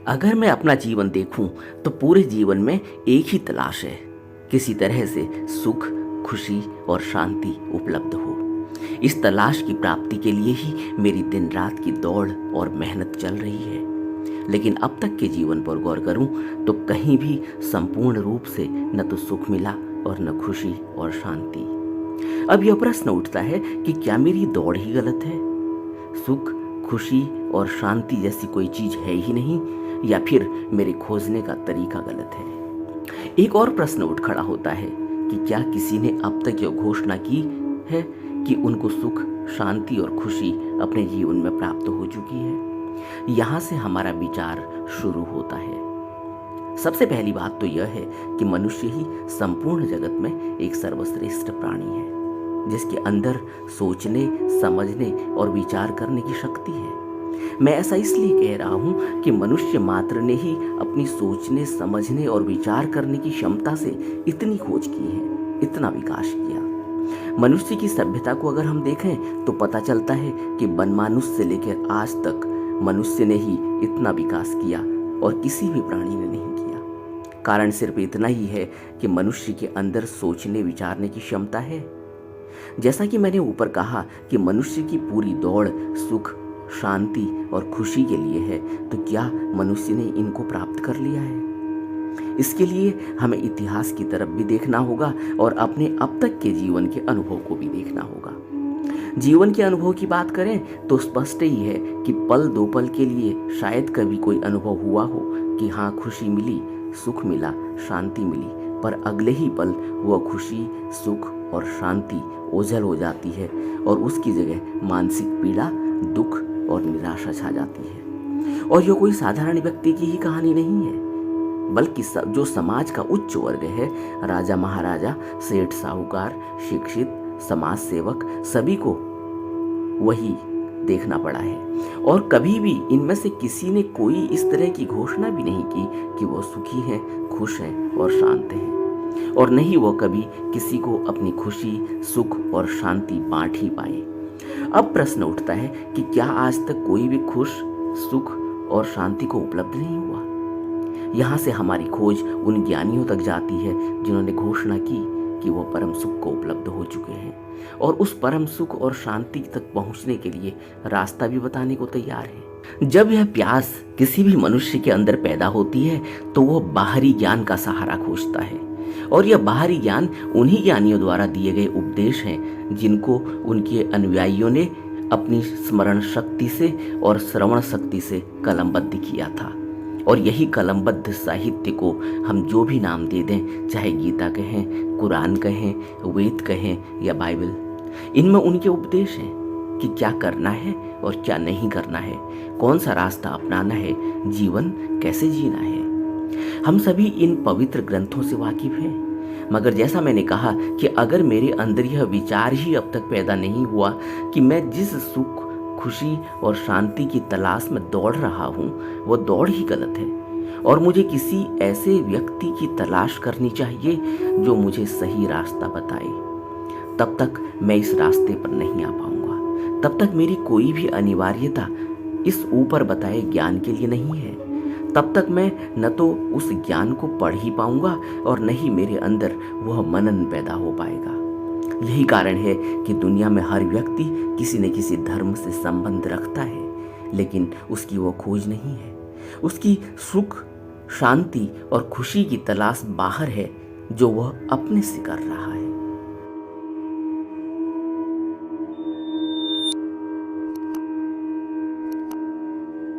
अगर मैं अपना जीवन देखूं तो पूरे जीवन में एक ही तलाश है, किसी तरह से सुख, खुशी और शांति उपलब्ध हो। इस तलाश की प्राप्ति के लिए ही मेरी दिन रात की दौड़ और मेहनत चल रही है। लेकिन अब तक के जीवन पर गौर करूं तो कहीं भी संपूर्ण रूप से न तो सुख मिला और न खुशी और शांति। अब यह प्रश्न उठता है कि क्या मेरी दौड़ ही गलत है? सुख, खुशी और शांति जैसी कोई चीज है ही नहीं, या फिर मेरे खोजने का तरीका गलत है? एक और प्रश्न उठ खड़ा होता है कि क्या किसी ने अब तक यह घोषणा की है कि उनको सुख, शांति और खुशी अपने जीवन में प्राप्त हो चुकी है? यहाँ से हमारा विचार शुरू होता है। सबसे पहली बात तो यह है कि मनुष्य ही संपूर्ण जगत में एक सर्वश्रेष्ठ प्राणी है, जिसके अंदर सोचने, समझने और विचार करने की शक्ति है। मैं ऐसा इसलिए कह रहा हूं कि मनुष्य मात्र ने ही अपनी सोचने, समझने और विचार करने की क्षमता से इतनी खोज की है, इतना विकास किया। मनुष्य की सभ्यता को अगर हम देखें तो पता चलता है कि वनमानुष से लेकर आज तक मनुष्य ने ही इतना विकास किया और किसी भी प्राणी ने नहीं किया। कारण सिर्फ इतना ही है कि मनुष्य के अंदर सोचने, विचारने की क्षमता है। जैसा कि मैंने ऊपर कहा कि मनुष्य की पूरी दौड़ सुख, शांति और खुशी के लिए है, तो क्या मनुष्य ने इनको प्राप्त कर लिया है? इसके लिए हमें इतिहास की तरफ भी देखना होगा और अपने अब तक के जीवन के अनुभव को भी देखना होगा। जीवन के अनुभव की बात करें तो स्पष्ट ही है कि पल दो पल के लिए शायद कभी कोई अनुभव हुआ हो कि हाँ, खुशी मिली, सुख मिला, शांति मिली, पर अगले ही पल वह खुशी, सुख और शांति ओझल हो जाती है और उसकी जगह मानसिक पीड़ा, दुख और निराशा छा जाती है। और यह कोई साधारण व्यक्ति की ही कहानी नहीं है, बल्कि जो समाज का उच्च वर्ग है, राजा महाराजा, सेठ साहूकार, शिक्षित, समाज सेवक, सभी को वही देखना पड़ा है। और कभी भी इनमें से किसी ने कोई इस तरह की घोषणा भी नहीं की कि वो सुखी हैं, खुश हैं और शांत हैं, और नहीं वो कभी किसी को अपनी खुशी, सुख और शांति बांट ही पाए। अब प्रश्न उठता है कि क्या आज तक कोई भी खुश, सुख और शांति को उपलब्ध नहीं हुआ? यहाँ से हमारी खोज उन ज्ञानियों तक जाती है जिन्होंने घोषणा की कि वो परम सुख को उपलब्ध हो चुके हैं और उस परम सुख और शांति तक पहुँचने के लिए रास्ता भी बताने को तैयार है। जब यह प्यास किसी भी मनुष्य के अंदर पैदा होती है तो वह बाहरी ज्ञान का सहारा खोजता है, और यह बाहरी ज्ञान उन्हीं ज्ञानियों द्वारा दिए गए उपदेश हैं जिनको उनके अनुयायियों ने अपनी स्मरण शक्ति से और श्रवण शक्ति से कलमबद्ध किया था। और यही कलमबद्ध साहित्य को हम जो भी नाम दे दें, चाहे गीता कहें, कुरान कहें, वेद कहें या बाइबल, इनमें उनके उपदेश हैं कि क्या करना है और क्या नहीं करना है, कौन सा रास्ता अपनाना है, जीवन कैसे जीना है। हम सभी इन पवित्र ग्रंथों से वाकिफ हैं, मगर जैसा मैंने कहा कि अगर मेरे अंदर यह विचार ही अब तक पैदा नहीं हुआ कि मैं जिस सुख, खुशी और शांति की तलाश में दौड़ रहा हूँ वो दौड़ ही गलत है, और मुझे किसी ऐसे व्यक्ति की तलाश करनी चाहिए जो मुझे सही रास्ता बताए, तब तक मैं इस रास्ते पर नहीं आ पाऊंगा। तब तक मेरी कोई भी अनिवार्यता इस ऊपर बताए ज्ञान के लिए नहीं है। तब तक मैं न तो उस ज्ञान को पढ़ ही पाऊंगा और न ही मेरे अंदर वह मनन पैदा हो पाएगा। यही कारण है कि दुनिया में हर व्यक्ति किसी न किसी धर्म से संबंध रखता है, लेकिन उसकी वो खोज नहीं है। उसकी सुख, शांति और खुशी की तलाश बाहर है, जो वह अपने से कर रहा है।